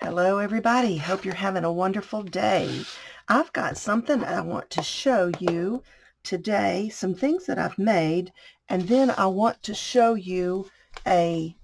Hello, everybody. Hope you're having a wonderful day. I've got something I want to show you today, some things that I've made, and then I want to show you a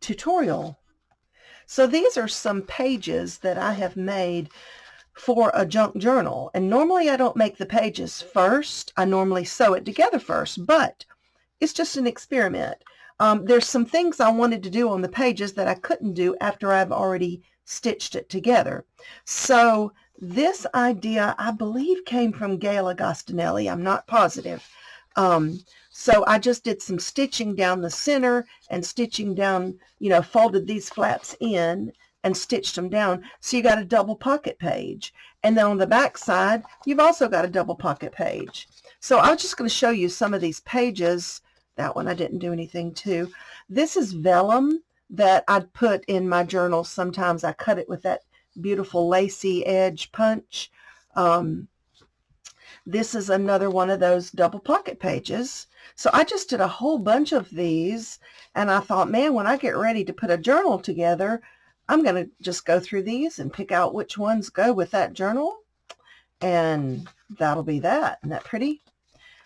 tutorial. So these are some pages that I have made for a junk journal. And normally I don't make the pages first. I normally sew it together first, but it's just an experiment. There's some things I wanted to do on the pages that I couldn't do after I've already stitched it together. So this idea, I believe, came from Gail Agostinelli. I'm not positive. So I just did some stitching down the center and stitching down, folded these flaps in and stitched them down. So you got a double pocket page. And then on the back side, you've also got a double pocket page. So I'm just going to show you some of these pages. That one I didn't do anything to. This is vellum that I'd put in my journal. Sometimes I cut it with that beautiful lacy edge punch. This is another one of those double pocket pages. So I just did a whole bunch of these, and I thought, man, when I get ready to put a journal together, I'm going to just go through these and pick out which ones go with that journal, and that'll be that. Isn't that pretty?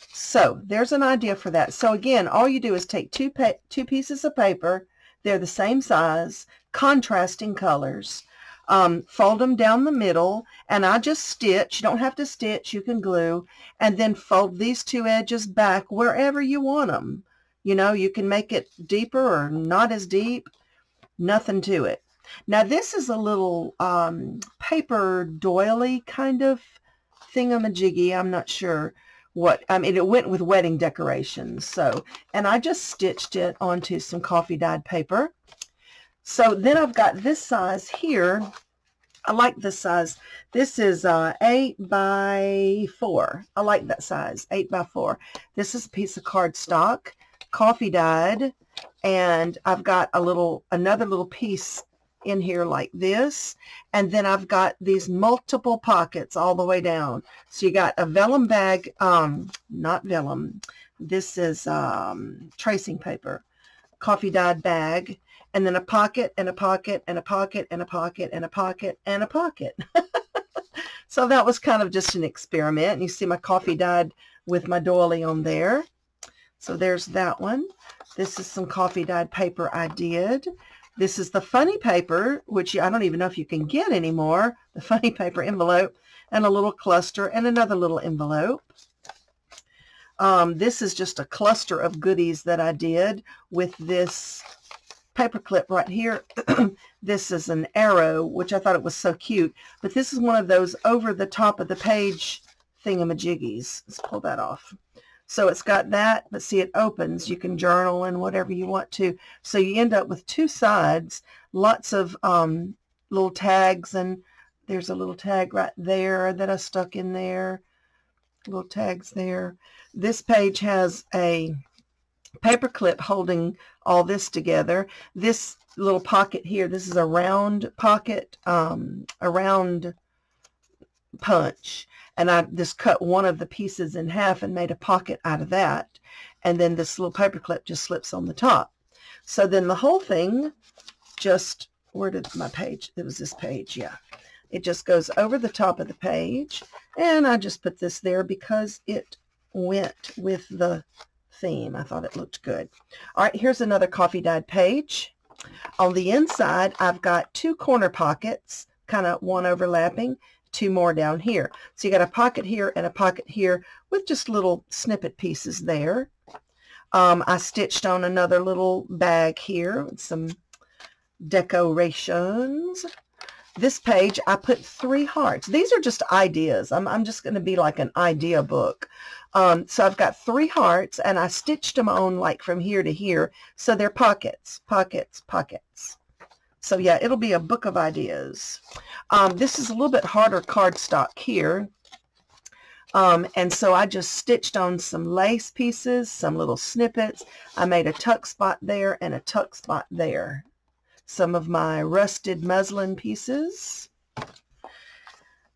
So there's an idea for that. So again, all you do is take two pieces of paper. They're the same size, contrasting colors. Fold them down the middle, and I just stitch. You don't have to stitch, you can glue, and then fold these two edges back wherever you want them. You can make it deeper or not as deep, nothing to it. Now this is a little paper doily kind of thingamajiggy. I'm not sure what, it went with wedding decorations. So, and I just stitched it onto some coffee dyed paper. So then I've got this size here. I like this size. This is 8 by 4. I like that size, 8 by 4. This is a piece of cardstock, coffee dyed, and I've got another little piece in here like this, and then I've got these multiple pockets all the way down. So you got a vellum bag, not vellum, this is tracing paper, coffee dyed bag, and then a pocket and a pocket and a pocket and a pocket and a pocket and a pocket. So that was kind of just an experiment. And you see my coffee dyed with my doily on there. So there's that one. This is some coffee dyed paper I did. This is the funny paper, which I don't even know if you can get anymore, the funny paper envelope, and a little cluster and another little envelope. This is just a cluster of goodies that I did with this paper clip right here. This is an arrow, which I thought it was so cute, but this is one of those over the top of the page thingamajiggies. Let's pull that off. So it's got that, but see, it opens. You can journal and whatever you want to. So you end up with two sides, lots of little tags, and there's a little tag right there that I stuck in there, little tags there. This page has a paper clip holding all this together. This little pocket here, this is a round pocket, a round punch, and I just cut one of the pieces in half and made a pocket out of that, and then this little paper clip just slips on the top. So then the whole thing just, where did my page, it was this page, yeah, it just goes over the top of the page, and I just put this there because it went with the theme. I thought it looked good. All right, here's another coffee dyed page. On the inside, I've got two corner pockets, kind of one overlapping, two more down here. So you got a pocket here and a pocket here with just little snippet pieces there. I stitched on another little bag here with some decorations. This page, I put 3 hearts. These are just ideas. I'm just going to be like an idea book. So I've got 3 hearts, and I stitched them on like from here to here. So they're pockets, pockets, pockets. So yeah, it'll be a book of ideas. This is a little bit harder cardstock here. And so I just stitched on some lace pieces, some little snippets. I made a tuck spot there and a tuck spot there. Some of my rusted muslin pieces.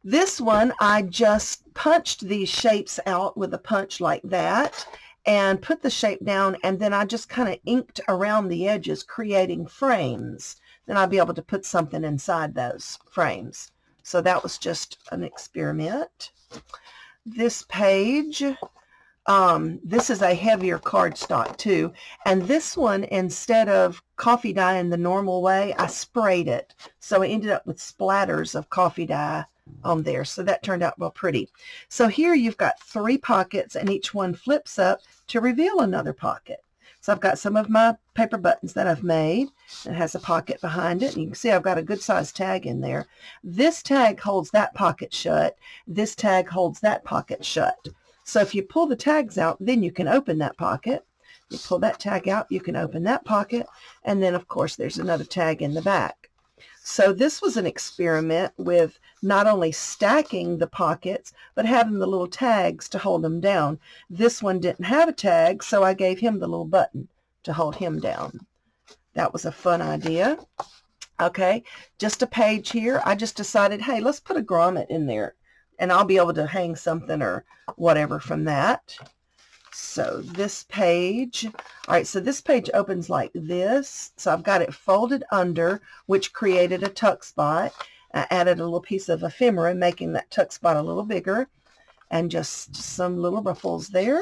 This one, I just punched these shapes out with a punch like that and put the shape down, and then I just kind of inked around the edges, creating frames. then I'll be able to put something inside those frames. So that was just an experiment. This page, this is a heavier cardstock too, and this one, instead of coffee dye in the normal way, I sprayed it, so I ended up with splatters of coffee dye on there, so that turned out real pretty. So here you've got 3 pockets, and each one flips up to reveal another pocket. So I've got some of my paper buttons that I've made. It has a pocket behind it, and you can see I've got a good sized tag in there. This tag holds that pocket shut. This tag holds that pocket shut. So if you pull the tags out, then you can open that pocket. You pull that tag out, you can open that pocket, and then of course there's another tag in the back. So this was an experiment with not only stacking the pockets, but having the little tags to hold them down. This one didn't have a tag, so I gave him the little button to hold him down. That was a fun idea. Okay, just a page here. I just decided, hey, let's put a grommet in there, and I'll be able to hang something or whatever from that. So this page, all right, so this page opens like this. So I've got it folded under, which created a tuck spot. I added a little piece of ephemera, making that tuck spot a little bigger, and just some little ruffles there.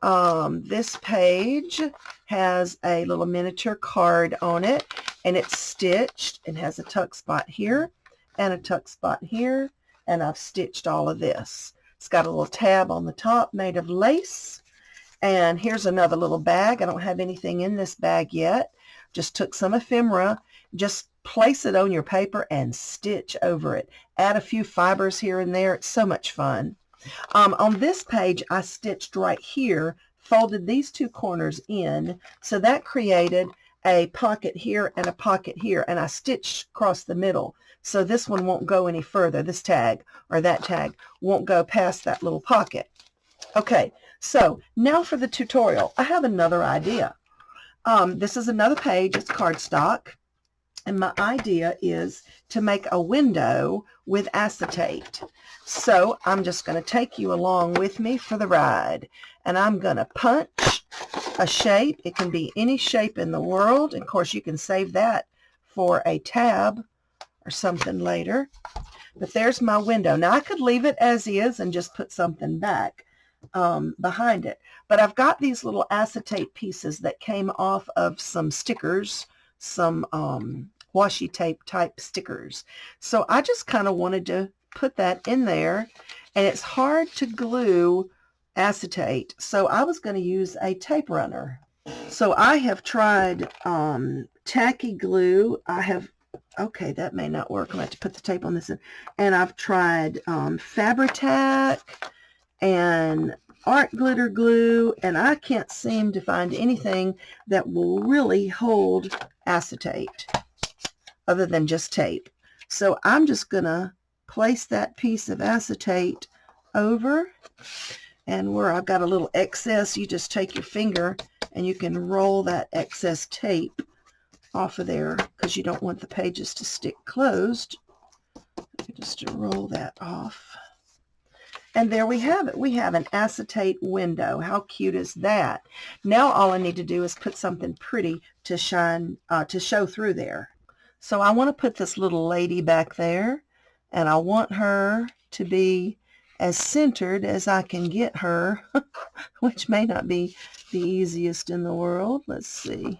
This page has a little miniature card on it, and it's stitched. It has a tuck spot here and a tuck spot here, and I've stitched all of this. It's got a little tab on the top made of lace. And here's another little bag. I don't have anything in this bag yet. Just took some ephemera. Just place it on your paper and stitch over it. Add a few fibers here and there. It's so much fun. On this page, I stitched right here, folded these 2 corners in. So that created a pocket here and a pocket here. And I stitched across the middle. So this one won't go any further. This tag or that tag won't go past that little pocket. Okay, so now for the tutorial. I have another idea. This is another page. It's cardstock. And my idea is to make a window with acetate. So I'm just going to take you along with me for the ride. And I'm going to punch a shape. It can be any shape in the world. Of course, you can save that for a tab or something later. But there's my window. Now I could leave it as is and just put something back behind it. But I've got these little acetate pieces that came off of some stickers, some washi tape type stickers. So I just kind of wanted to put that in there, and it's hard to glue acetate. So I was going to use a tape runner. So I have tried tacky glue. Okay, that may not work. I'm going to have to put the tape on this end. And I've tried Fabri-Tac and art glitter glue, and I can't seem to find anything that will really hold acetate other than just tape. So I'm just going to place that piece of acetate over, and where I've got a little excess, you just take your finger and you can roll that excess tape off of there, because you don't want the pages to stick closed. Just to roll that off. And there we have it. We have an acetate window. How cute is that? Now all I need to do is put something pretty to shine, to show through there. So I want to put this little lady back there, and I want her to be as centered as I can get her, which may not be the easiest in the world. Let's see.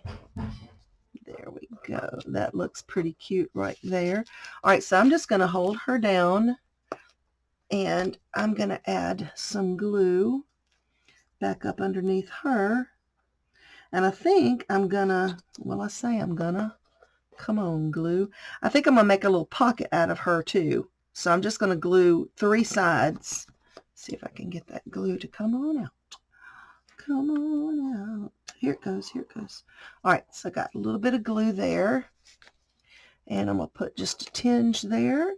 There we go. That looks pretty cute right there. All right, so I'm just going to hold her down, and I'm going to add some glue back up underneath her. And I think I'm going to, well, I say I'm going to, come on, glue. I think I'm going to make a little pocket out of her too. So I'm just going to glue 3 sides. See if I can get that glue to come on out. Come on out. Here it goes. Here it goes. All right, so I got a little bit of glue there. And I'm going to put just a tinge there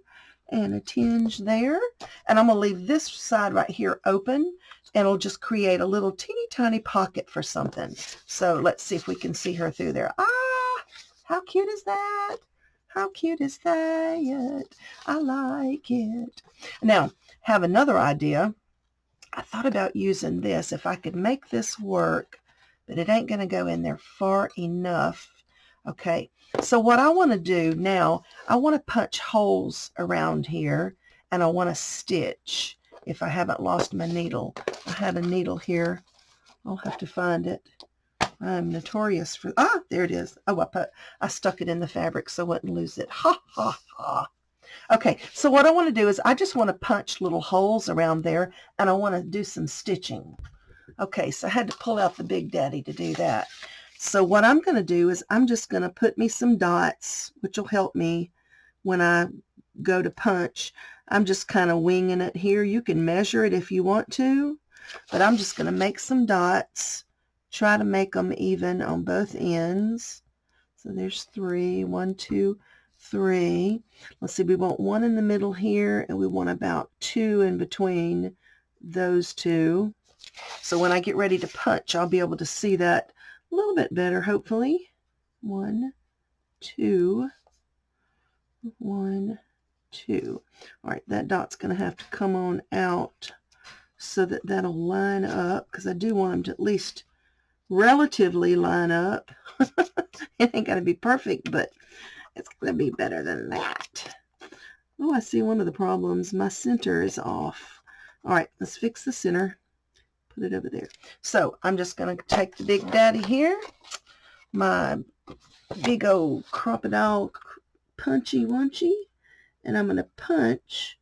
and a tinge there. And I'm going to leave this side right here open, and it'll just create a little teeny tiny pocket for something. So let's see if we can see her through there. Ah, how cute is that? How cute is that? I like it. Now, have another idea. I thought about using this. If I could make this work, but it ain't going to go in there far enough. Okay, so what I want to do now, I want to punch holes around here, and I want to stitch. If I haven't lost my needle, I had a needle here. I'll have to find it. I'm notorious for, there it is. Oh, I stuck it in the fabric so I wouldn't lose it. Ha, ha, ha. Okay, so what I want to do is I just want to punch little holes around there, and I want to do some stitching. Okay, so I had to pull out the Big Daddy to do that. So what I'm going to do is I'm just going to put me some dots, which will help me when I go to punch. I'm just kind of winging it here. You can measure it if you want to, but I'm just going to make some dots, try to make them even on both ends. So there's 3, 1, 2, 3. Let's see, we want 1 in the middle here, and we want about 2 in between those two. So when I get ready to punch, I'll be able to see that a little bit better, hopefully. 1, 2, 1, 2. All right, that dot's going to have to come on out so that that'll line up, because I do want them to at least relatively line up. It ain't going to be perfect, but it's going to be better than that. Oh, I see one of the problems. My center is off. All right, let's fix the center. Put it over there. So I'm just going to take the Big Daddy here, my big old crocodile punchy wunchy, and I'm going to punch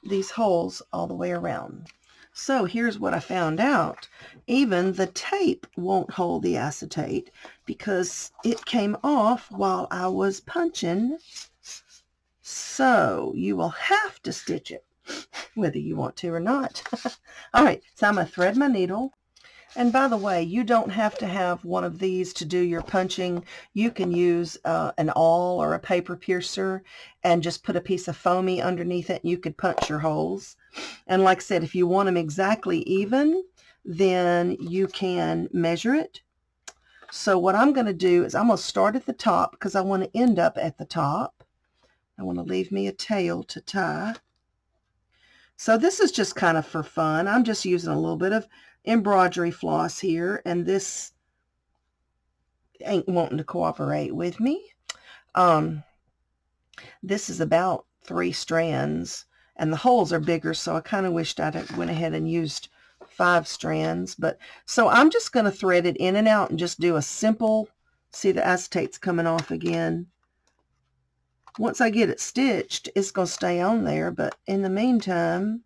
these holes all the way around. So here's what I found out. Even the tape won't hold the acetate because it came off while I was punching. So you will have to stitch it, whether you want to or not. All right, so I'm going to thread my needle. And by the way, you don't have to have one of these to do your punching. You can use an awl or a paper piercer and just put a piece of foamy underneath it, and you could punch your holes. And like I said, if you want them exactly even, then you can measure it. So what I'm going to do is I'm going to start at the top because I want to end up at the top. I want to leave me a tail to tie. So this is just kind of for fun. I'm just using a little bit of embroidery floss here, and this ain't wanting to cooperate with me. This is about 3 strands, and the holes are bigger, so I kind of wished I went ahead and used 5 strands. But so I'm just going to thread it in and out and just do a simple, see the acetate's coming off again. Once I get it stitched, it's going to stay on there, but in the meantime,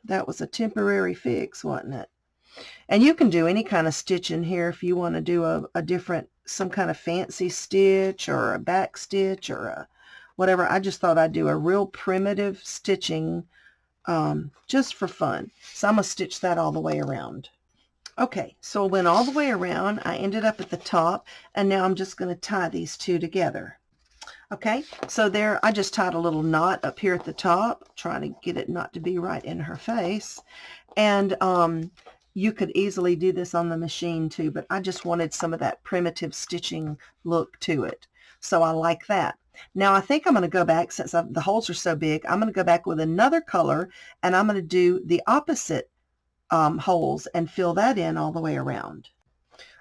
that was a temporary fix, wasn't it? And you can do any kind of stitch in here if you want to do a different, some kind of fancy stitch or a back stitch or a whatever. I just thought I'd do a real primitive stitching just for fun. So I'm going to stitch that all the way around. Okay, so I went all the way around. I ended up at the top, and now I'm just going to tie these two together. Okay, so there, I just tied a little knot up here at the top, trying to get it not to be right in her face. And you could easily do this on the machine too, but I just wanted some of that primitive stitching look to it. So I like that. Now I think I'm going to go back, since the holes are so big, I'm going to go back with another color, and I'm going to do the opposite holes and fill that in all the way around.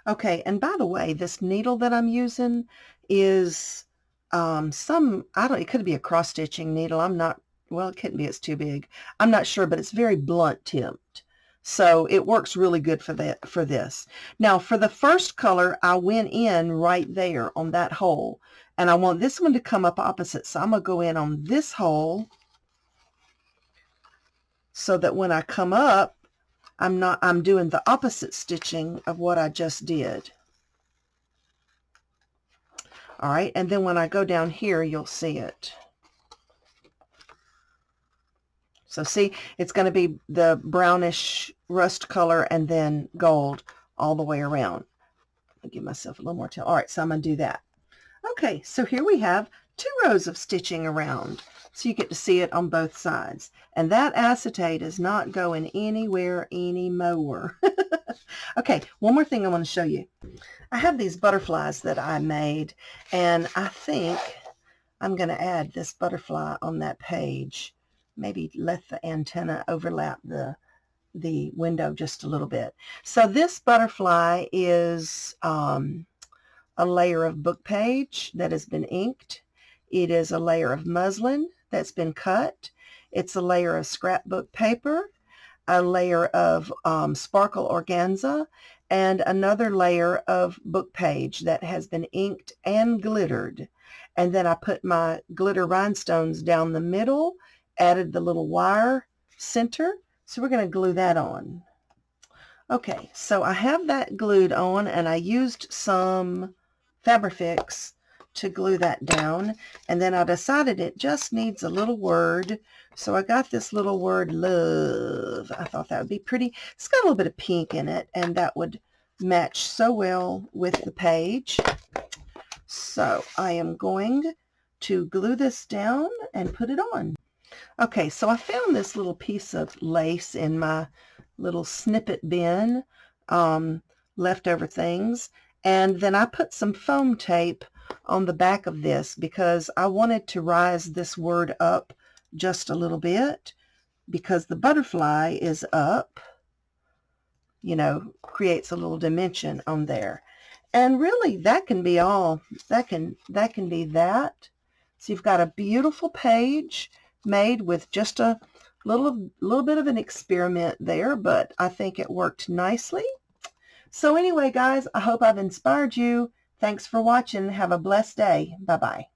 Okay, and by the way, this needle that I'm using is it could be a cross-stitching needle. I'm not, well, it couldn't be, it's too big. I'm not sure, but it's very blunt tipped. So it works really good for this. Now for the first color, I went in right there on that hole, and I want this one to come up opposite. So I'm going to go in on this hole so that when I come up, I'm doing the opposite stitching of what I just did. All right, and then when I go down here, you'll see it. So see, it's going to be the brownish rust color and then gold all the way around. I'll give myself a little more tail. All right, so I'm going to do that. Okay, so here we have 2 rows of stitching around. So you get to see it on both sides. And that acetate is not going anywhere anymore. Okay, one more thing I want to show you. I have these butterflies that I made, and I think I'm going to add this butterfly on that page. Maybe let the antenna overlap the window just a little bit. So this butterfly is a layer of book page that has been inked. It is a layer of muslin that's been cut. It's a layer of scrapbook paper, a layer of sparkle organza, and another layer of book page that has been inked and glittered. And then I put my glitter rhinestones down the middle, added the little wire center. So we're going to glue that on. Okay, so I have that glued on, and I used some Fabrifix to glue that down, and then I decided it just needs a little word, so I got this little word love. I thought that would be pretty. It's got a little bit of pink in it, and that would match so well with the page. So I am going to glue this down and put it on. Okay, so I found this little piece of lace in my little snippet bin, leftover things, and then I put some foam tape on the back of this because I wanted to rise this word up just a little bit because the butterfly is up, you know, creates a little dimension on there. And really that can be all, that can be that. So you've got a beautiful page made with just a little bit of an experiment there, but I think it worked nicely. So anyway, guys, I hope I've inspired you. Thanks for watching. Have a blessed day. Bye-bye.